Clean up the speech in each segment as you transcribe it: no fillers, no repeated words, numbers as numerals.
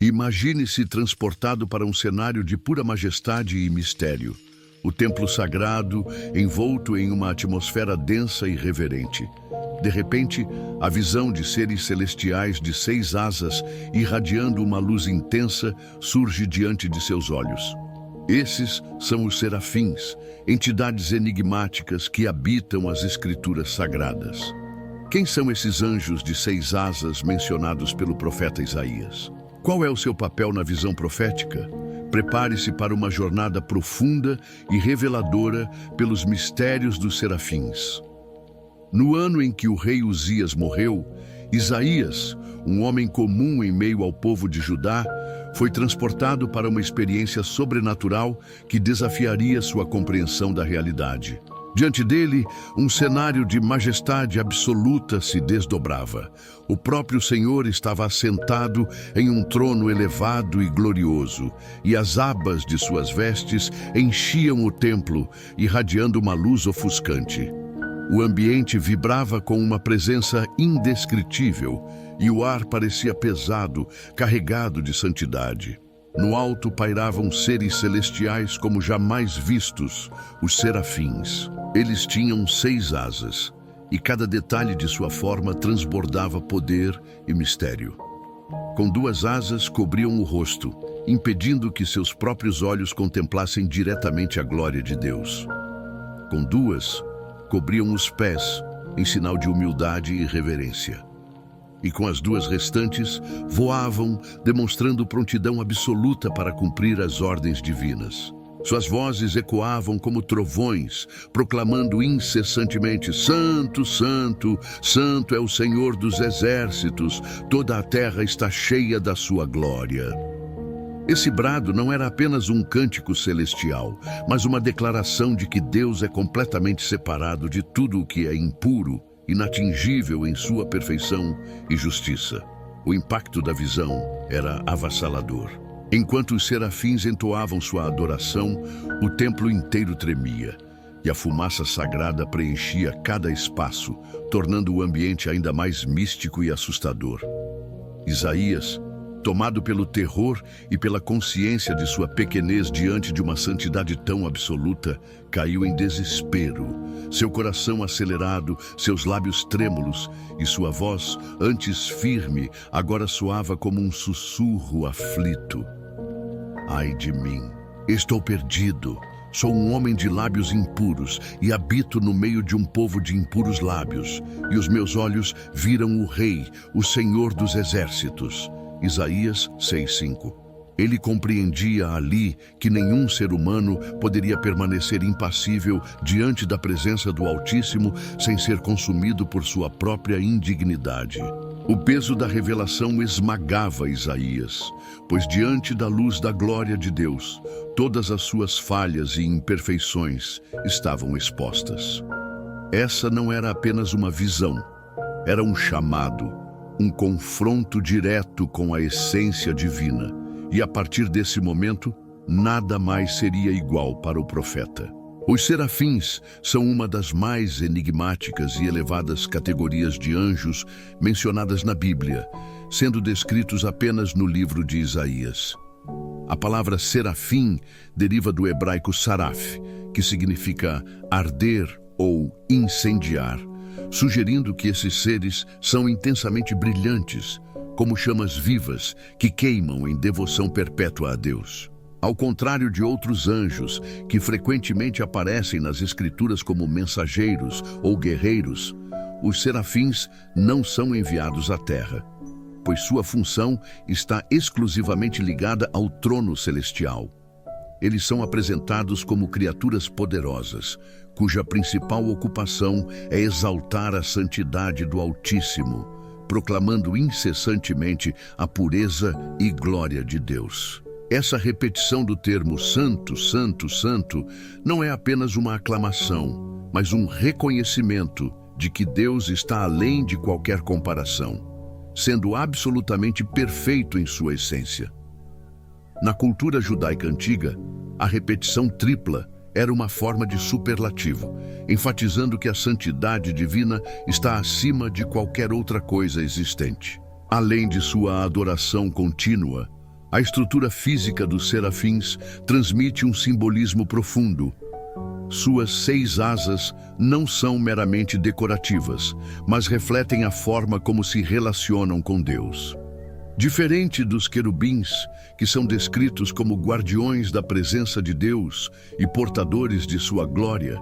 Imagine-se transportado para um cenário de pura majestade e mistério. O templo sagrado, envolto em uma atmosfera densa e reverente. De repente, a visão de seres celestiais de 6 asas, irradiando uma luz intensa, surge diante de seus olhos. Esses são os serafins, entidades enigmáticas que habitam as escrituras sagradas. Quem são esses anjos de 6 asas mencionados pelo profeta Isaías? Qual é o seu papel na visão profética? Prepare-se para uma jornada profunda e reveladora pelos mistérios dos serafins. No ano em que o rei Uzias morreu, Isaías, um homem comum em meio ao povo de Judá, foi transportado para uma experiência sobrenatural que desafiaria sua compreensão da realidade. Diante dele, um cenário de majestade absoluta se desdobrava. O próprio Senhor estava assentado em um trono elevado e glorioso, e as abas de suas vestes enchiam o templo, irradiando uma luz ofuscante. O ambiente vibrava com uma presença indescritível, e o ar parecia pesado, carregado de santidade. No alto pairavam seres celestiais como jamais vistos, os serafins. Eles tinham 6 asas, e cada detalhe de sua forma transbordava poder e mistério. Com 2 asas cobriam o rosto, impedindo que seus próprios olhos contemplassem diretamente a glória de Deus. Com 2, cobriam os pés, em sinal de humildade e reverência. E com as 2 restantes, voavam, demonstrando prontidão absoluta para cumprir as ordens divinas. Suas vozes ecoavam como trovões, proclamando incessantemente: Santo, Santo, Santo é o Senhor dos exércitos, toda a terra está cheia da sua glória. Esse brado não era apenas um cântico celestial, mas uma declaração de que Deus é completamente separado de tudo o que é impuro, inatingível em sua perfeição e justiça. O impacto da visão era avassalador. Enquanto os serafins entoavam sua adoração, o templo inteiro tremia, e a fumaça sagrada preenchia cada espaço, tornando o ambiente ainda mais místico e assustador. Isaías, tomado pelo terror e pela consciência de sua pequenez diante de uma santidade tão absoluta, caiu em desespero, seu coração acelerado, seus lábios trêmulos, e sua voz, antes firme, agora soava como um sussurro aflito. Ai de mim, estou perdido. Sou um homem de lábios impuros e habito no meio de um povo de impuros lábios, e os meus olhos viram o Rei, o Senhor dos exércitos. Isaías 6:5. Ele compreendia ali que nenhum ser humano poderia permanecer impassível diante da presença do Altíssimo sem ser consumido por sua própria indignidade. O peso da revelação esmagava Isaías, pois diante da luz da glória de Deus, todas as suas falhas e imperfeições estavam expostas. Essa não era apenas uma visão, era um chamado, um confronto direto com a essência divina, e a partir desse momento, nada mais seria igual para o profeta. Os serafins são uma das mais enigmáticas e elevadas categorias de anjos mencionadas na Bíblia, sendo descritos apenas no livro de Isaías. A palavra serafim deriva do hebraico saraf, que significa arder ou incendiar, sugerindo que esses seres são intensamente brilhantes, como chamas vivas que queimam em devoção perpétua a Deus. Ao contrário de outros anjos, que frequentemente aparecem nas Escrituras como mensageiros ou guerreiros, os serafins não são enviados à terra, pois sua função está exclusivamente ligada ao trono celestial. Eles são apresentados como criaturas poderosas, cuja principal ocupação é exaltar a santidade do Altíssimo, proclamando incessantemente a pureza e glória de Deus. Essa repetição do termo Santo, Santo, Santo não é apenas uma aclamação, mas um reconhecimento de que Deus está além de qualquer comparação, sendo absolutamente perfeito em sua essência. Na cultura judaica antiga, a repetição tripla era uma forma de superlativo, enfatizando que a santidade divina está acima de qualquer outra coisa existente. Além de sua adoração contínua, A estrutura física dos serafins transmite um simbolismo profundo. Suas 6 asas não são meramente decorativas, mas refletem a forma como se relacionam com Deus. Diferente dos querubins, que são descritos como guardiões da presença de Deus e portadores de sua glória,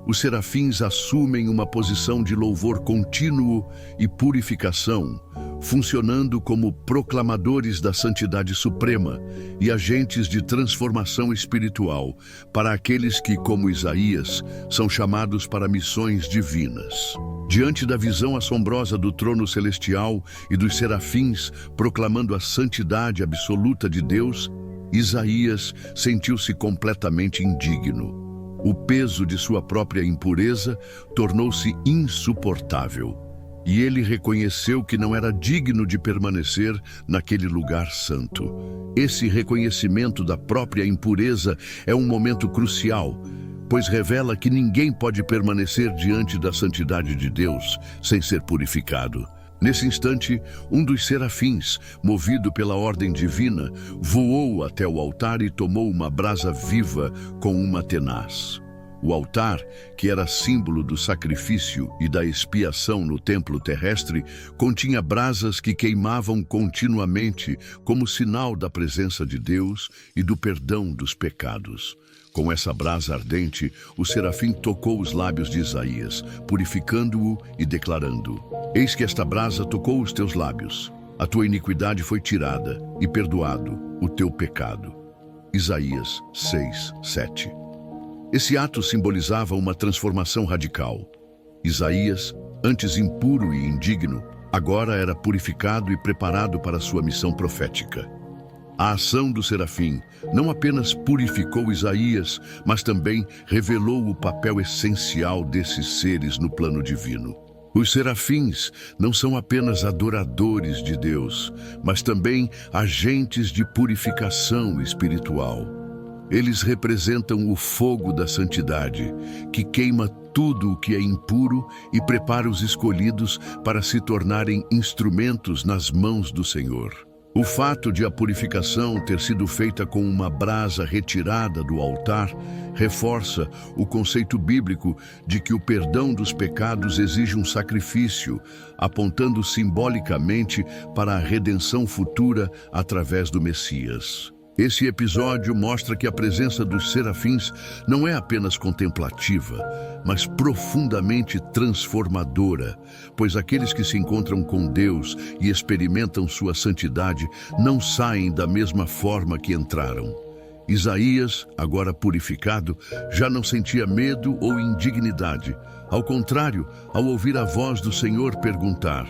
os serafins assumem uma posição de louvor contínuo e purificação, funcionando como proclamadores da santidade suprema e agentes de transformação espiritual para aqueles que, como Isaías, são chamados para missões divinas. Diante da visão assombrosa do trono celestial e dos serafins proclamando a santidade absoluta de Deus, Isaías sentiu-se completamente indigno. O peso de sua própria impureza tornou-se insuportável, e ele reconheceu que não era digno de permanecer naquele lugar santo. Esse reconhecimento da própria impureza é um momento crucial, pois revela que ninguém pode permanecer diante da santidade de Deus sem ser purificado. Nesse instante, um dos serafins, movido pela ordem divina, voou até o altar e tomou uma brasa viva com uma tenaz. O altar, que era símbolo do sacrifício e da expiação no templo terrestre, continha brasas que queimavam continuamente como sinal da presença de Deus e do perdão dos pecados. Com essa brasa ardente, o serafim tocou os lábios de Isaías, purificando-o e declarando: Eis que esta brasa tocou os teus lábios. A tua iniquidade foi tirada e perdoado o teu pecado. Isaías 6:7. Esse ato simbolizava uma transformação radical. Isaías, antes impuro e indigno, agora era purificado e preparado para sua missão profética. A ação do serafim não apenas purificou Isaías, mas também revelou o papel essencial desses seres no plano divino. Os serafins não são apenas adoradores de Deus, mas também agentes de purificação espiritual. Eles representam o fogo da santidade, que queima tudo o que é impuro e prepara os escolhidos para se tornarem instrumentos nas mãos do Senhor. O fato de a purificação ter sido feita com uma brasa retirada do altar reforça o conceito bíblico de que o perdão dos pecados exige um sacrifício, apontando simbolicamente para a redenção futura através do Messias. Esse episódio mostra que a presença dos serafins não é apenas contemplativa, mas profundamente transformadora, pois aqueles que se encontram com Deus e experimentam sua santidade não saem da mesma forma que entraram. Isaías, agora purificado, já não sentia medo ou indignidade. Ao contrário, ao ouvir a voz do Senhor perguntar: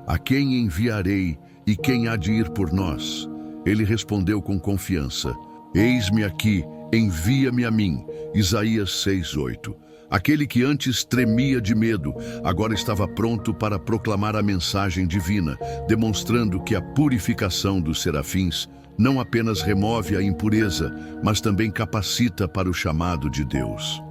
A quem enviarei e quem há de ir por nós? Ele respondeu com confiança: Eis-me aqui, envia-me a mim. Isaías 6:8. Aquele que antes tremia de medo, agora estava pronto para proclamar a mensagem divina, demonstrando que a purificação dos serafins não apenas remove a impureza, mas também capacita para o chamado de Deus.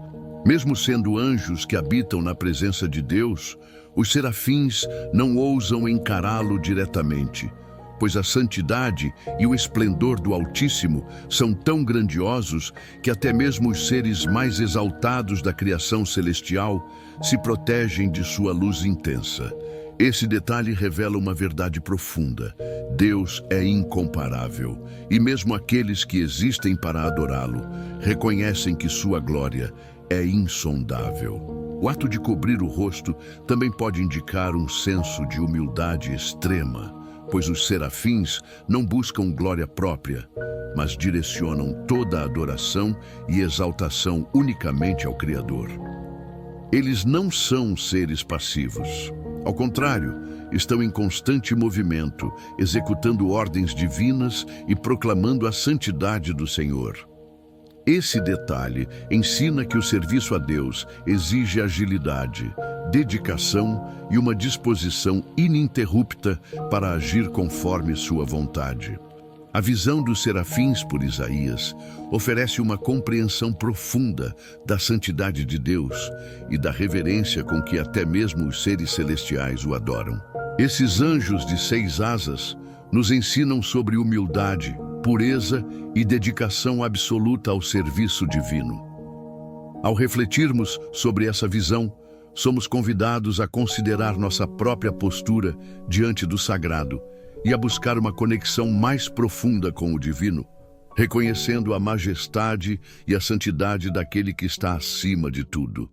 Mesmo sendo anjos que habitam na presença de Deus, os serafins não ousam encará-lo diretamente, pois a santidade e o esplendor do Altíssimo são tão grandiosos que até mesmo os seres mais exaltados da criação celestial se protegem de sua luz intensa. Esse detalhe revela uma verdade profunda: Deus é incomparável, e mesmo aqueles que existem para adorá-lo reconhecem que sua glória é insondável. O ato de cobrir o rosto também pode indicar um senso de humildade extrema, pois os serafins não buscam glória própria, mas direcionam toda a adoração e exaltação unicamente ao Criador. Eles não são seres passivos. Ao contrário, estão em constante movimento, executando ordens divinas e proclamando a santidade do Senhor. Esse detalhe ensina que o serviço a Deus exige agilidade, dedicação e uma disposição ininterrupta para agir conforme sua vontade. A visão dos serafins por Isaías oferece uma compreensão profunda da santidade de Deus e da reverência com que até mesmo os seres celestiais o adoram. Esses anjos de 6 asas nos ensinam sobre humildade, pureza e dedicação absoluta ao serviço divino. Ao refletirmos sobre essa visão, somos convidados a considerar nossa própria postura diante do sagrado e a buscar uma conexão mais profunda com o divino, reconhecendo a majestade e a santidade daquele que está acima de tudo.